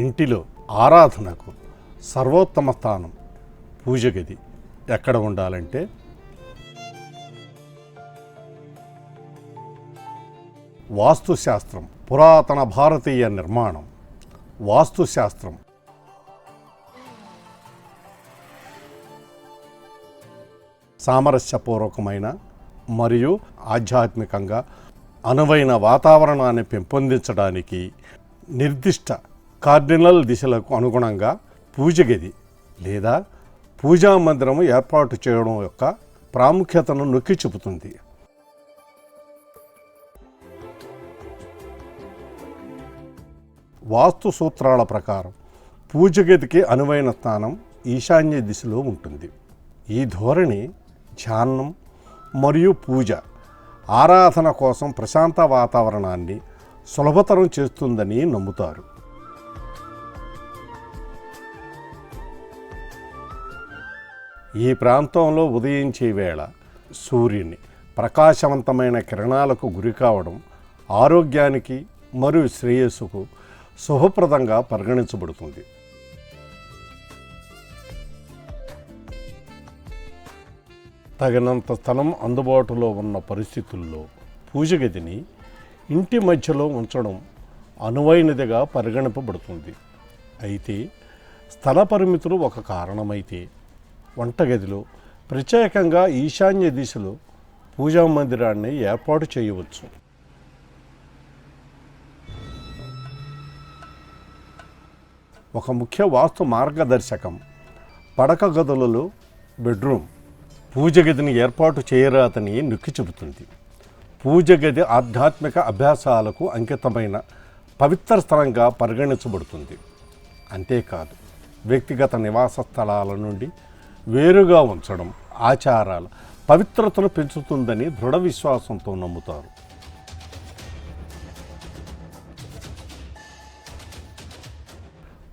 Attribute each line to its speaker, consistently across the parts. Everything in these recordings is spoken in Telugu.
Speaker 1: ఇంటిలో ఆరాధనకు సర్వోత్తమ స్థానం పూజ గది ఎక్కడ ఉండాలంటే వాస్తుశాస్త్రం. పురాతన భారతీయ నిర్మాణం. వాస్తుశాస్త్రం సామరస్యపూర్వకమైన మరియు ఆధ్యాత్మికంగా అనువైన వాతావరణాన్ని పెంపొందించడానికి నిర్దిష్ట కార్డినల్ దిశలకు అనుగుణంగా పూజ గది లేదా పూజా మందిరము ఏర్పాటు చేయడం యొక్క ప్రాముఖ్యతను నొక్కి చెబుతుంది. వాస్తు సూత్రాల ప్రకారం పూజ గదికి అనువైన స్థానం ఈశాన్య దిశలో ఉంటుంది. ఈ ధోరణి ధ్యానం మరియు పూజ ఆరాధన కోసం ప్రశాంత వాతావరణాన్ని సులభతరం చేస్తుందని నమ్ముతారు. ఈ ప్రాంతంలో ఉదయించే వేళ సూర్యుని ప్రకాశవంతమైన కిరణాలకు గురి కావడం ఆరోగ్యానికి మరియు శ్రేయస్సుకు శుభప్రదంగా పరిగణించబడుతుంది. తగినంత స్థలం అందుబాటులో ఉన్న పరిస్థితుల్లో పూజ గదిని ఇంటి మధ్యలో ఉంచడం అనువైనదిగా పరిగణింపబడుతుంది. అయితే స్థల పరిమితులు ఒక కారణమైతే వంటగదిలో ప్రత్యేకంగా ఈశాన్య దిశలో పూజా మందిరాన్ని ఏర్పాటు చేయవచ్చు. ఒక ముఖ్య వాస్తు మార్గదర్శకం పడక గదులలో బెడ్రూమ్ పూజ గదిని ఏర్పాటు చేయరాదని నొక్కి చెబుతుంది. పూజ గది ఆధ్యాత్మిక అభ్యాసాలకు అంకితమైన పవిత్ర స్థలంగా పరిగణించబడుతుంది. అంతేకాదు వ్యక్తిగత నివాస స్థలాల నుండి వేరుగా ఉంచడం ఆచారాల పవిత్రతను పెంచుతుందని దృఢ విశ్వాసంతో నమ్ముతారు.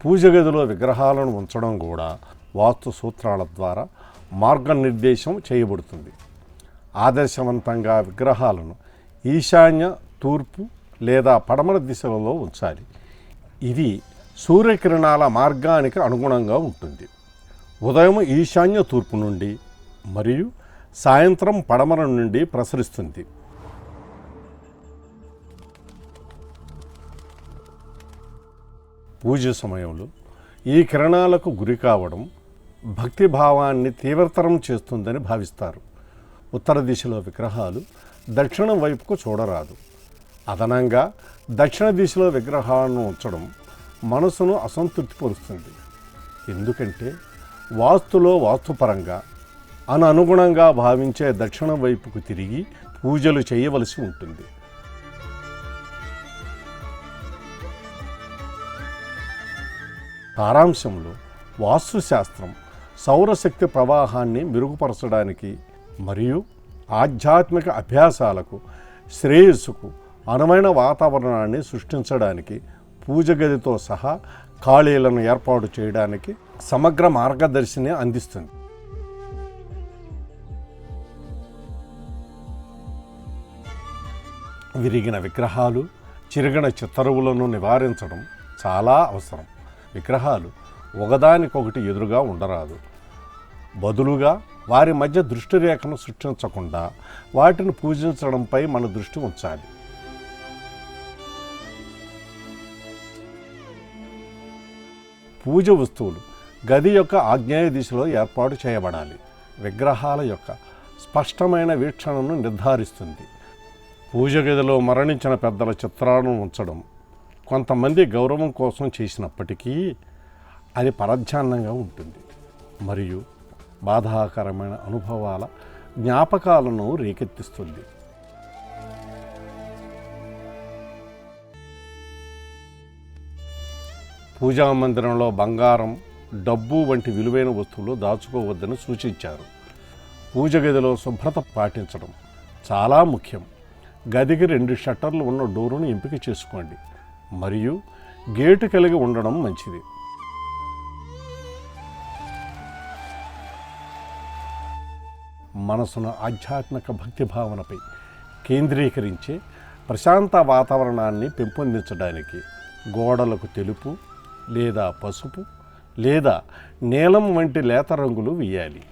Speaker 1: పూజ గదిలో విగ్రహాలను ఉంచడం కూడా వాస్తు సూత్రాల ద్వారా మార్గనిర్దేశం చేయబడుతుంది. ఆదర్శవంతంగా విగ్రహాలను ఈశాన్య, తూర్పు లేదా పడమర దిశలలో ఉంచాలి. ఇది సూర్యకిరణాల మార్గానికి అనుగుణంగా ఉంటుంది. ఉదయం ఈశాన్య తూర్పు నుండి మరియు సాయంత్రం పడమర నుండి ప్రసరిస్తుంది. పూజ సమయంలో ఈ కిరణాలకు గురి కావడం భక్తిభావాన్ని తీవ్రతరం చేస్తుందని భావిస్తారు. ఉత్తర దిశలో విగ్రహాలు దక్షిణం వైపుకు చూడరాదు. అదనంగా దక్షిణ దిశలో విగ్రహాలను ఉంచడం మనసును అసంతృప్తిపరుస్తుంది. ఎందుకంటే వాస్తులో వాస్తుపరంగా అనుగుణంగా భావించే దక్షిణం వైపుకు తిరిగి పూజలు చేయవలసి ఉంటుంది. సారాంశంలో వాస్తుశాస్త్రం సౌరశక్తి ప్రవాహాన్ని మెరుగుపరచడానికి మరియు ఆధ్యాత్మిక అభ్యాసాలకు శ్రేయస్సుకు అనువైన వాతావరణాన్ని సృష్టించడానికి పూజ గదితో సహా ఖాళీలను ఏర్పాటు చేయడానికి సమగ్ర మార్గదర్శిని అందిస్తుంది. విరిగిన విగ్రహాలు, చిరిగిన చిత్తరువులను నివారించడం చాలా అవసరం. విగ్రహాలు ఒకదానికొకటి ఎదురుగా ఉండరాదు. బదులుగా వారి మధ్య దృష్టి రేఖను సృష్టించకుండా వాటిని పూజించడంపై మన దృష్టి ఉంచాలి. పూజ వస్తువులు గది యొక్క ఆగ్నేయ దిశలో ఏర్పాటు చేయబడాలి. విగ్రహాల యొక్క స్పష్టమైన వీక్షణను నిర్ధారిస్తుంది. పూజ గదిలో మరణించిన పెద్దల చిత్రాలను ఉంచడం కొంతమంది గౌరవం కోసం చేసినప్పటికీ అది పరధ్యానంగా ఉంటుంది మరియు బాధాకరమైన అనుభవాల జ్ఞాపకాలను రేకెత్తిస్తుంది. పూజా మందిరంలో బంగారం, డబ్బు వంటి విలువైన వస్తువులు దాచుకోవద్దని సూచించారు. పూజ గదిలో శుభ్రత పాటించడం చాలా ముఖ్యం. గదికి 2 షట్టర్లు ఉన్న డోరును ఎంపిక చేసుకోండి మరియు గేటు కలిగి ఉండడం మంచిది. మనసును ఆధ్యాత్మిక భక్తి భావనపై కేంద్రీకరించే ప్రశాంత వాతావరణాన్ని పెంపొందించడానికి గోడలకు తెలుపు లేదా పసుపు లేదా నీలం వంటి లేత రంగులు వేయాలి.